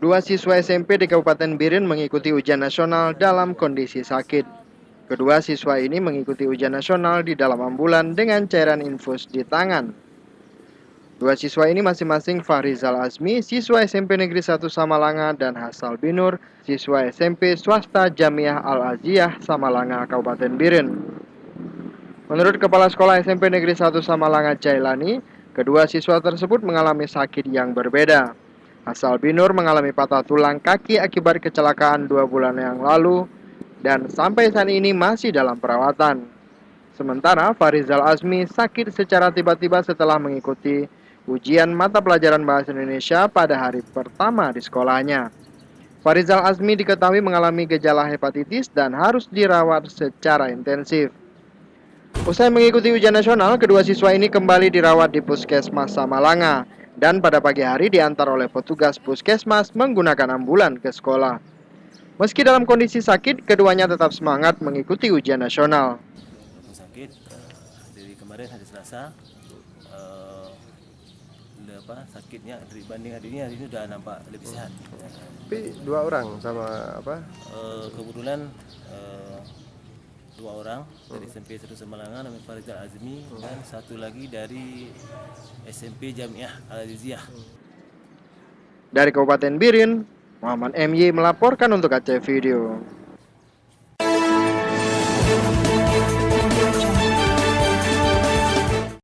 Dua siswa SMP di Kabupaten Biren mengikuti ujian nasional dalam kondisi sakit. Kedua siswa ini mengikuti ujian nasional di dalam ambulan dengan cairan infus di tangan. Dua siswa ini masing-masing Fahrizal Azmi, siswa SMP Negeri 1 Samalanga, dan Hasal Binur, siswa SMP swasta Jamiah Al-Aziyah Samalanga, Kabupaten Biren. Menurut Kepala Sekolah SMP Negeri 1 Samalanga Jailani, kedua siswa tersebut mengalami sakit yang berbeda. Hasal Binur mengalami patah tulang kaki akibat kecelakaan 2 bulan yang lalu dan sampai saat ini masih dalam perawatan. Sementara Farizal Azmi sakit secara tiba-tiba setelah mengikuti ujian mata pelajaran bahasa Indonesia pada hari pertama di sekolahnya. Farizal Azmi diketahui mengalami gejala hepatitis dan harus dirawat secara intensif. Usai mengikuti ujian nasional, kedua siswa ini kembali dirawat di Puskesmas Samalanga dan pada pagi hari diantar oleh petugas Puskesmas menggunakan ambulan ke sekolah. Meski dalam kondisi sakit, keduanya tetap semangat mengikuti ujian nasional. Sakit dari kemarin hari Selasa, sakitnya dibanding hari ini udah nampak lebih sehat. Tapi dua orang sama apa? Kebetulan dua orang dari SMP 1 Samalanga namanya Farizal Azmi dan satu lagi dari SMP Jamiah Al-Aziyah. Dari Kabupaten Biren, Muhammad MY melaporkan untuk Aceh Video.